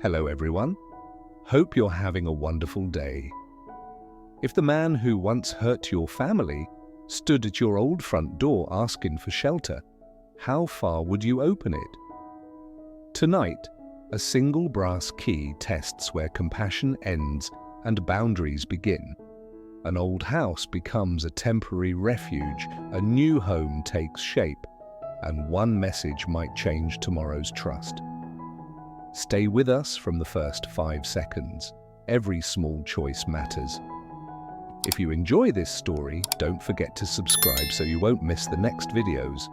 Hello everyone. Hope you're having a wonderful day. If the man who once hurt your family stood at your old front door asking for shelter, how far would you open it? Tonight, a single brass key tests where compassion ends and boundaries begin. An old house becomes a temporary refuge, a new home takes shape, and one message might change tomorrow's trust. Stay with us from the first 5 seconds. Every small choice matters. If you enjoy this story, don't forget to subscribe so you won't miss the next videos.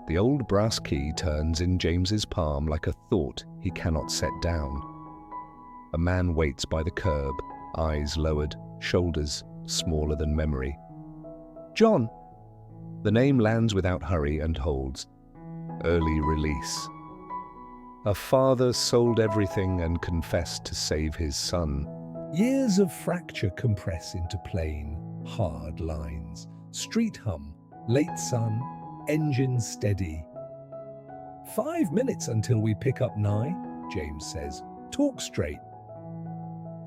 The old brass key turns in James's palm like a thought he cannot set down. A man waits by the curb, eyes lowered, shoulders smaller than memory. John! The name lands without hurry and holds. Early release. A father sold everything and confessed to save his son. Years of fracture compress into plain, hard lines. Street hum, late sun, engine steady. 5 minutes until we pick up Nye, James says. Talk straight.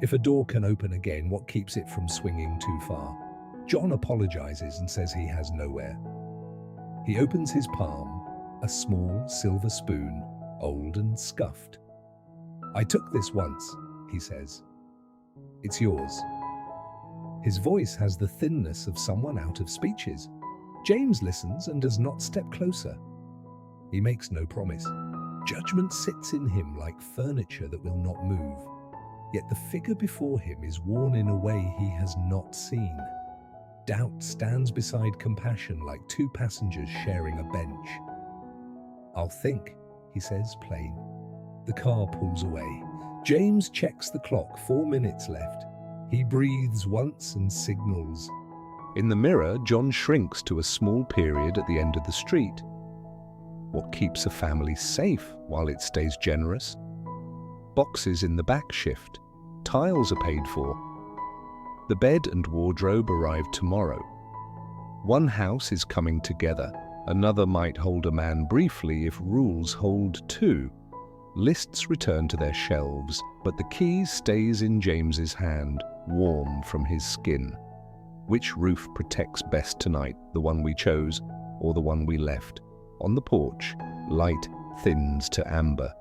If a door can open again, what keeps it from swinging too far? John apologizes and says he has nowhere. He opens his palm, a small silver spoon, old and scuffed. I took this once, he says. It's yours. His voice has the thinness of someone out of speeches. James listens and does not step closer. He makes no promise. Judgment sits in him like furniture that will not move. Yet the figure before him is worn in a way he has not seen. Doubt stands beside compassion like two passengers sharing a bench. I'll think, he says, plain. The car pulls away. James checks the clock, 4 minutes left. He breathes once and signals. In the mirror, John shrinks to a small period at the end of the street. What keeps a family safe while it stays generous? Boxes in the back shift. Tiles are paid for. The bed and wardrobe arrive tomorrow. One house is coming together. Another might hold a man briefly if rules hold two. Lists return to their shelves, but the key stays in James's hand, warm from his skin. Which roof protects best tonight, the one we chose or the one we left? On the porch, light thins to amber.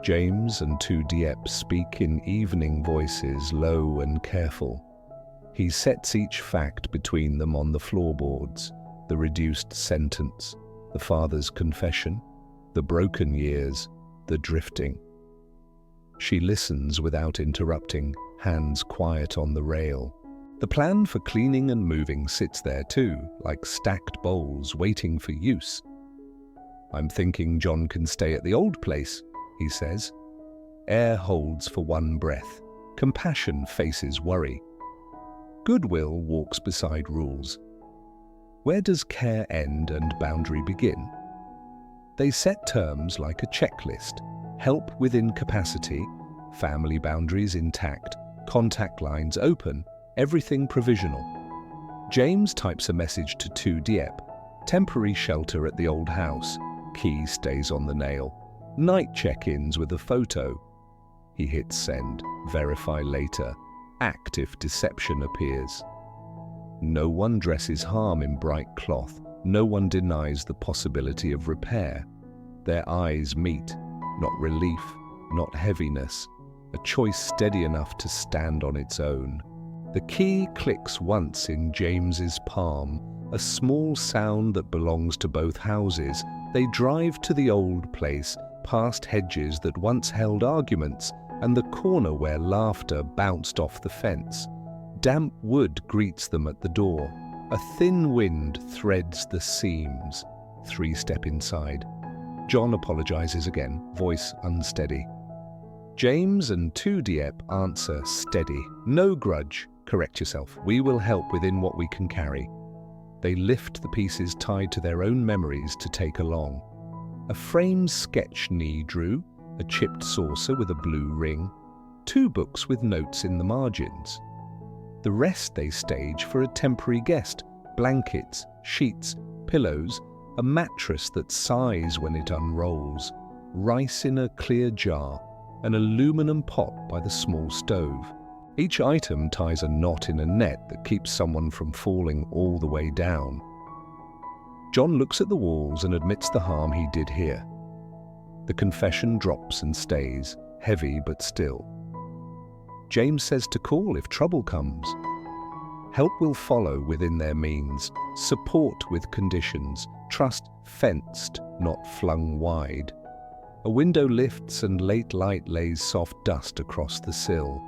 James and Diep speak in evening voices, low and careful. He sets each fact between them on the floorboards. The reduced sentence, the father's confession, the broken years, the drifting. She listens without interrupting, hands quiet on the rail. The plan for cleaning and moving sits there too, like stacked bowls waiting for use. I'm thinking John can stay at the old place, he says. Air holds for one breath. Compassion faces worry. Goodwill walks beside rules. Where does care end and boundary begin? They set terms like a checklist. Help within capacity, family boundaries intact, contact lines open, everything provisional. James types a message to Diep. Temporary shelter at the old house. Key stays on the nail. Night check-ins with a photo. He hits send. Verify later. Act if deception appears. No one dresses harm in bright cloth. No one denies the possibility of repair. Their eyes meet, not relief, not heaviness, a choice steady enough to stand on its own. The key clicks once in James's palm, a small sound that belongs to both houses. They drive to the old place, past hedges that once held arguments, and the corner where laughter bounced off the fence. Damp wood greets them at the door. A thin wind threads the seams. 3 step inside. John apologizes again, voice unsteady. James and Diep answer steady. No grudge. Correct yourself. We will help within what we can carry. They lift the pieces tied to their own memories to take along. A framed sketch Knee drew, a chipped saucer with a blue ring, 2 books with notes in the margins. The rest they stage for a temporary guest, blankets, sheets, pillows, a mattress that sighs when it unrolls, rice in a clear jar, an aluminum pot by the small stove. Each item ties a knot in a net that keeps someone from falling all the way down. John looks at the walls and admits the harm he did here. The confession drops and stays, heavy but still. James says to call if trouble comes. Help will follow within their means, support with conditions, trust fenced, not flung wide. A window lifts and late light lays soft dust across the sill.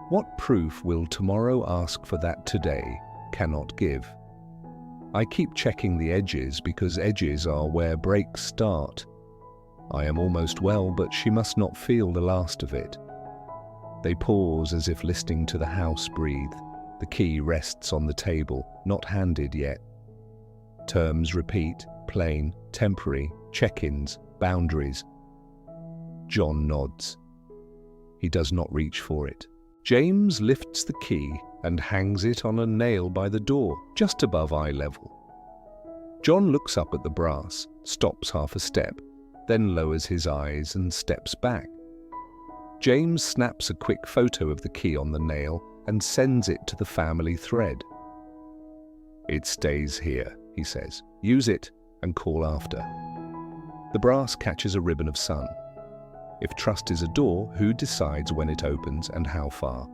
What proof will tomorrow ask for that today cannot give? I keep checking the edges because edges are where breaks start. I am almost well, but she must not feel the last of it. They pause as if listening to the house breathe. The key rests on the table, not handed yet. Terms repeat, plain, temporary, check-ins, boundaries. John nods. He does not reach for it. James lifts the key and hangs it on a nail by the door, just above eye level. John looks up at the brass, stops half a step, then lowers his eyes and steps back. James snaps a quick photo of the key on the nail and sends it to the family thread. It stays here, he says. Use it and call after. The brass catches a ribbon of sun. If trust is a door, who decides when it opens and how far?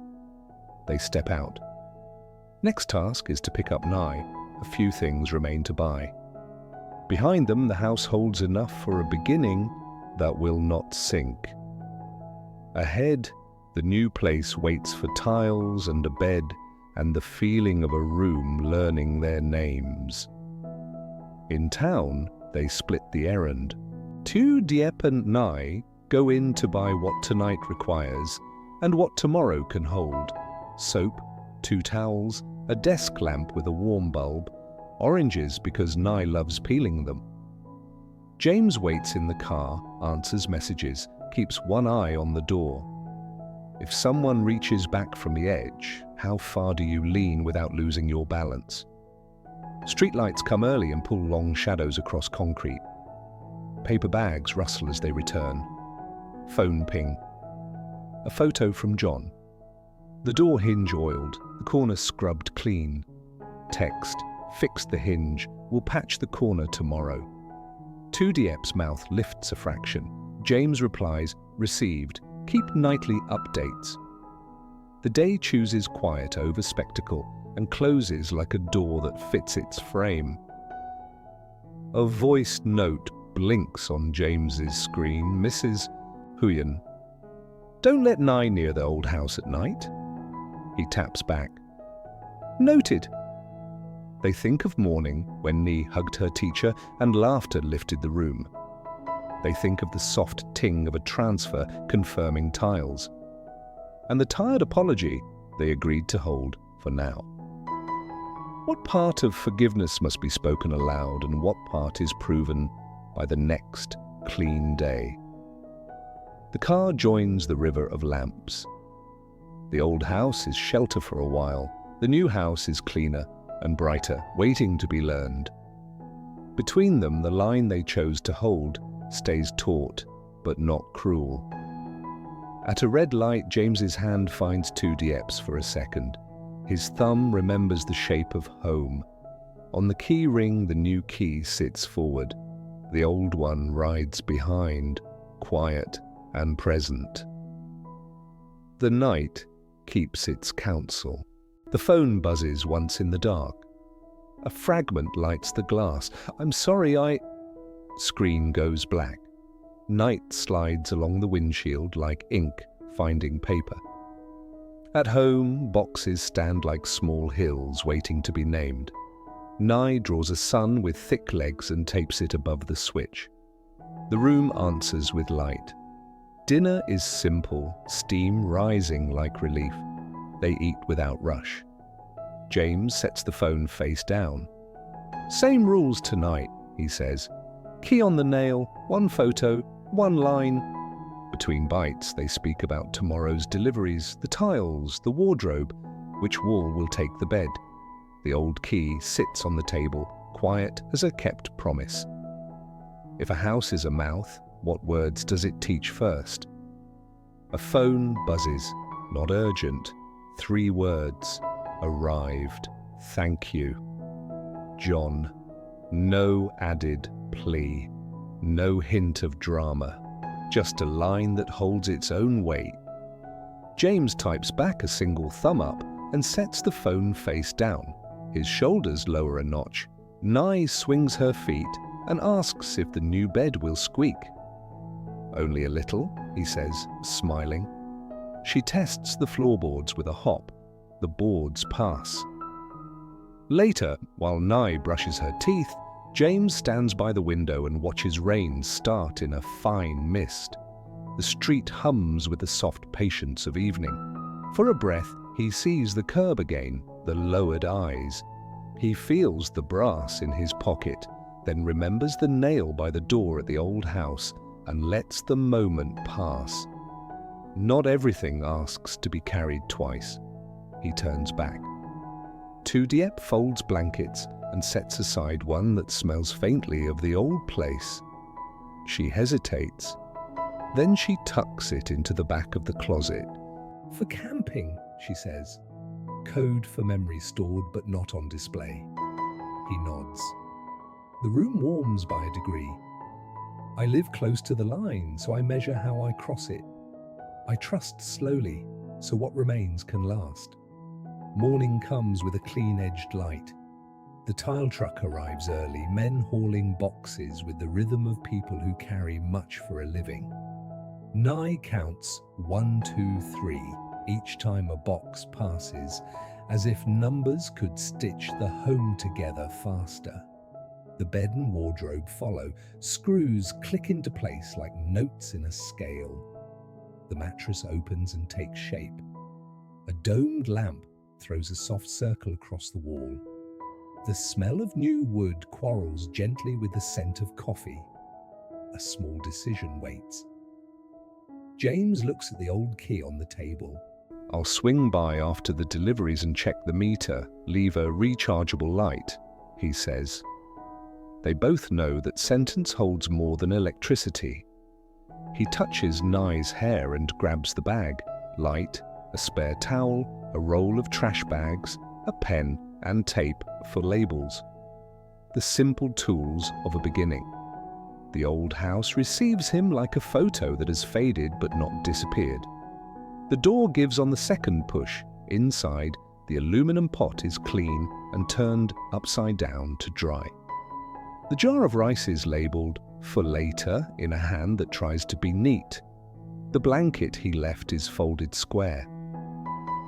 They step out. Next task is to pick up Nye. A few things remain to buy. Behind them, the house holds enough for a beginning that will not sink. Ahead, the new place waits for tiles and a bed and the feeling of a room learning their names. In town, they split the errand. Diep and Nye go in to buy what tonight requires and what tomorrow can hold. Soap, 2 towels, a desk lamp with a warm bulb, oranges because Nye loves peeling them. James waits in the car, answers messages, keeps one eye on the door. If someone reaches back from the edge, how far do you lean without losing your balance? Streetlights come early and pull long shadows across concrete. Paper bags rustle as they return. Phone ping. A photo from John. The door hinge oiled, the corner scrubbed clean. Text, fixed the hinge, will patch the corner tomorrow. Diep's mouth lifts a fraction. James replies, received, keep nightly updates. The day chooses quiet over spectacle and closes like a door that fits its frame. A voiced note blinks on James's screen. Mrs. Huyen. Don't let Nye near the old house at night. He taps back. Noted. They think of morning when Nye hugged her teacher and laughter lifted the room. They think of the soft ting of a transfer confirming tiles. And the tired apology they agreed to hold for now. What part of forgiveness must be spoken aloud and what part is proven by the next clean day? The car joins the river of lamps. The old house is shelter for a while. The new house is cleaner and brighter, waiting to be learned. Between them, the line they chose to hold stays taut, but not cruel. At a red light, James's hand finds Diep's for a second. His thumb remembers the shape of home. On the key ring, the new key sits forward. The old one rides behind, quiet and present. The night keeps its counsel. The phone buzzes once in the dark. A fragment lights the glass. I'm sorry, Screen goes black. Night slides along the windshield like ink finding paper. At home, boxes stand like small hills waiting to be named. Nye draws a sun with thick legs and tapes it above the switch. The room answers with light. Dinner is simple, steam rising like relief. They eat without rush. James sets the phone face down. Same rules tonight, he says. Key on the nail, 1 photo, 1 line. Between bites, they speak about tomorrow's deliveries, the tiles, the wardrobe, which wall will take the bed. The old key sits on the table, quiet as a kept promise. If a house is a mouth, what words does it teach first? A phone buzzes. Not urgent. 3 words. Arrived. Thank you. John. No added plea. No hint of drama. Just a line that holds its own weight. James types back a single thumb up and sets the phone face down. His shoulders lower a notch. Nye swings her feet and asks if the new bed will squeak. Only a little, he says, smiling. She tests the floorboards with a hop. The boards pass. Later, while Nye brushes her teeth, James stands by the window and watches rain start in a fine mist. The street hums with the soft patience of evening. For a breath, he sees the curb again, the lowered eyes. He feels the brass in his pocket, then remembers the nail by the door at the old house and lets the moment pass. Not everything asks to be carried twice. He turns back. Diep folds blankets and sets aside one that smells faintly of the old place. She hesitates. Then she tucks it into the back of the closet. For camping, she says. Code for memory stored but not on display. He nods. The room warms by a degree. I live close to the line, so I measure how I cross it. I trust slowly, so what remains can last. Morning comes with a clean-edged light. The tile truck arrives early, men hauling boxes with the rhythm of people who carry much for a living. Nye counts 1, 2, 3 each time a box passes, as if numbers could stitch the home together faster. The bed and wardrobe follow. Screws click into place like notes in a scale. The mattress opens and takes shape. A domed lamp throws a soft circle across the wall. The smell of new wood quarrels gently with the scent of coffee. A small decision waits. James looks at the old key on the table. I'll swing by after the deliveries and check the meter, leave a rechargeable light, he says. They both know that sentence holds more than electricity. He touches Nye's hair and grabs the bag. Light, a spare towel, a roll of trash bags, a pen and tape for labels. The simple tools of a beginning. The old house receives him like a photo that has faded but not disappeared. The door gives on the second push. Inside, the aluminum pot is clean and turned upside down to dry. The jar of rice is labelled "for later" in a hand that tries to be neat. The blanket he left is folded square.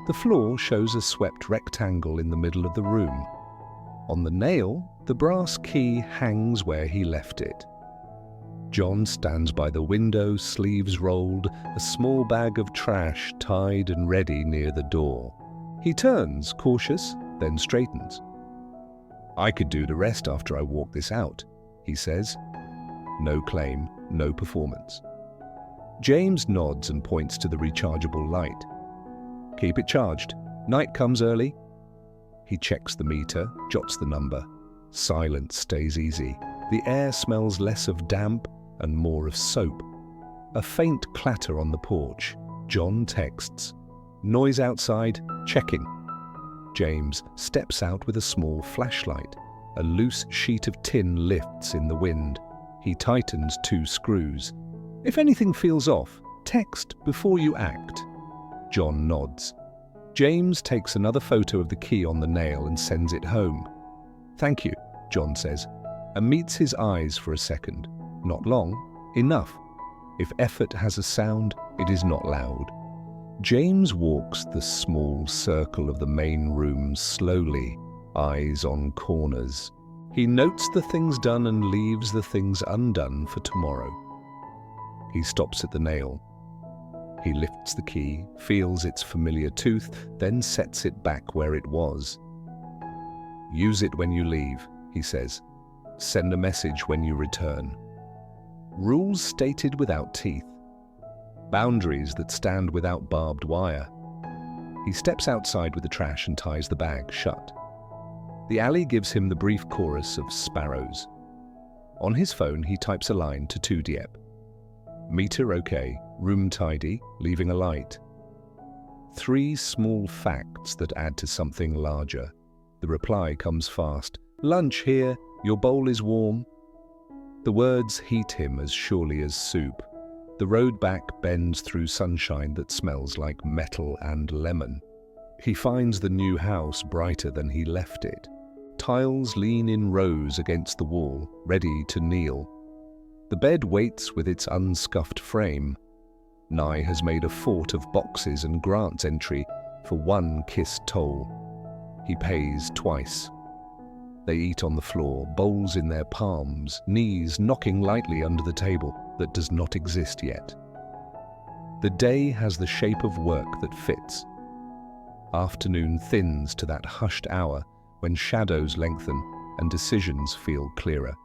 The floor shows a swept rectangle in the middle of the room. On the nail, the brass key hangs where he left it. John stands by the window, sleeves rolled, a small bag of trash tied and ready near the door. He turns, cautious, then straightens. I could do the rest after I walk this out, he says. No claim, no performance. James nods and points to the rechargeable light. Keep it charged. Night comes early. He checks the meter, jots the number. Silence stays easy. The air smells less of damp and more of soap. A faint clatter on the porch. John texts. Noise outside, checking. James steps out with a small flashlight. A loose sheet of tin lifts in the wind. He tightens 2 screws. If anything feels off, text before you act. John nods. James takes another photo of the key on the nail and sends it home. Thank you, John says, and meets his eyes for a second. Not long, enough. If effort has a sound, it is not loud. James walks the small circle of the main room slowly, eyes on corners. He notes the things done and leaves the things undone for tomorrow. He stops at the nail. He lifts the key, feels its familiar tooth, then sets it back where it was. Use it when you leave, he says. Send a message when you return. Rules stated without teeth. Boundaries that stand without barbed wire. He steps outside with the trash and ties the bag shut. The alley gives him the brief chorus of sparrows. On his phone, he types a line to Diep. Meter okay, Room tidy, leaving a light. 3 small facts that add to something larger. The reply comes fast. Lunch here, your bowl is warm. The words heat him as surely as soup. The road back bends through sunshine that smells like metal and lemon. He finds the new house brighter than he left it. Tiles lean in rows against the wall, ready to kneel. The bed waits with its unscuffed frame. Nye has made a fort of boxes and Grant's entry for 1 kiss toll. He pays twice. They eat on the floor, bowls in their palms, knees knocking lightly under the table that does not exist yet. The day has the shape of work that fits. Afternoon thins to that hushed hour when shadows lengthen and decisions feel clearer.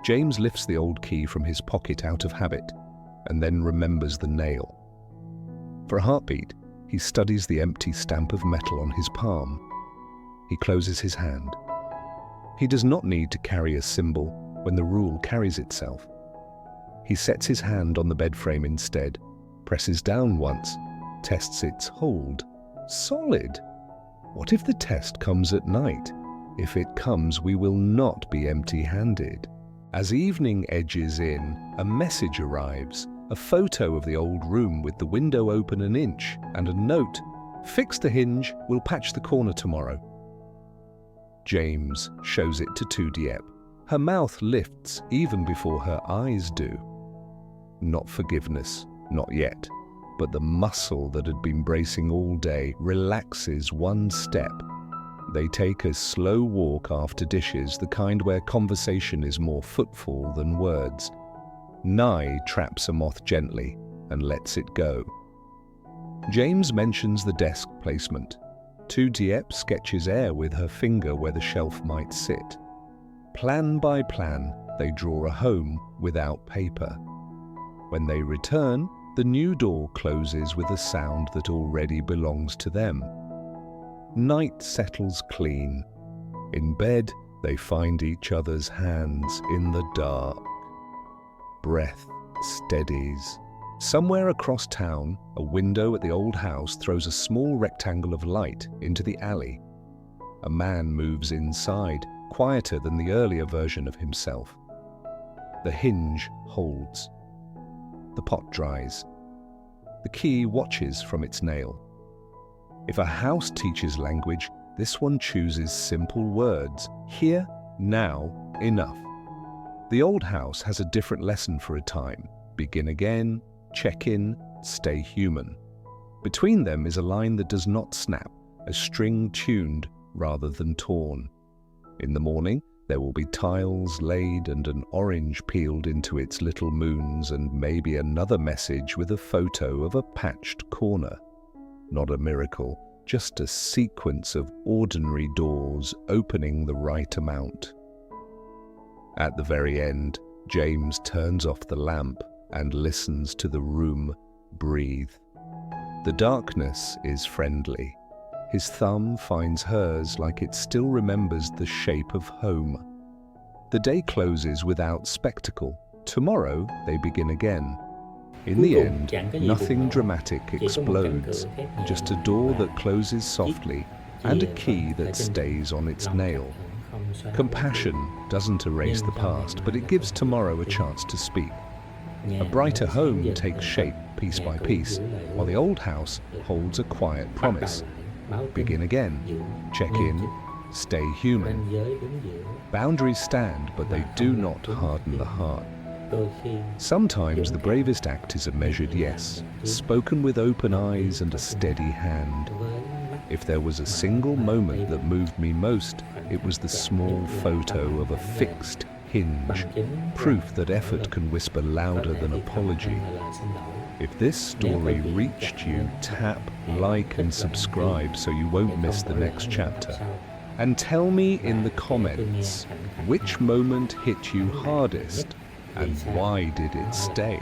James lifts the old key from his pocket out of habit and then remembers the nail. For a heartbeat, he studies the empty stamp of metal on his palm. He closes his hand. He does not need to carry a symbol when the rule carries itself. He sets his hand on the bed frame instead, presses down once, tests its hold. Solid! What if the test comes at night? If it comes, we will not be empty-handed. As evening edges in, a message arrives, a photo of the old room with the window open an inch and a note, "Fix the hinge, we'll patch the corner tomorrow." James shows it to Diep. Her mouth lifts even before her eyes do. Not forgiveness, not yet, but the muscle that had been bracing all day relaxes 1 step. They take a slow walk after dishes, the kind where conversation is more footfall than words. Nye traps a moth gently and lets it go. James mentions the desk placement. Diep sketches air with her finger where the shelf might sit. Plan by plan, they draw a home without paper. When they return, the new door closes with a sound that already belongs to them. Night settles clean. In bed, they find each other's hands in the dark. Breath steadies. Somewhere across town, a window at the old house throws a small rectangle of light into the alley. A man moves inside, quieter than the earlier version of himself. The hinge holds. The pot dries. The key watches from its nail. If a house teaches language, this one chooses simple words. Here, now, enough. The old house has a different lesson for a time. Begin again, check in, stay human. Between them is a line that does not snap, a string tuned rather than torn. In the morning, there will be tiles laid and an orange peeled into its little moons and maybe another message with a photo of a patched corner. Not a miracle, just a sequence of ordinary doors opening the right amount. At the very end, James turns off the lamp and listens to the room breathe. The darkness is friendly. His thumb finds hers like it still remembers the shape of home. The day closes without spectacle. Tomorrow they begin again. In the end, nothing dramatic explodes, just a door that closes softly and a key that stays on its nail. Compassion doesn't erase the past, but it gives tomorrow a chance to speak. A brighter home takes shape piece by piece, while the old house holds a quiet promise. Begin again, check in, stay human. Boundaries stand, but they do not harden the heart. Sometimes the bravest act is a measured yes, spoken with open eyes and a steady hand. If there was a single moment that moved me most, it was the small photo of a fixed hinge, proof that effort can whisper louder than apology. If this story reached you, tap, like and subscribe so you won't miss the next chapter. And tell me in the comments, which moment hit you hardest and why did it stay?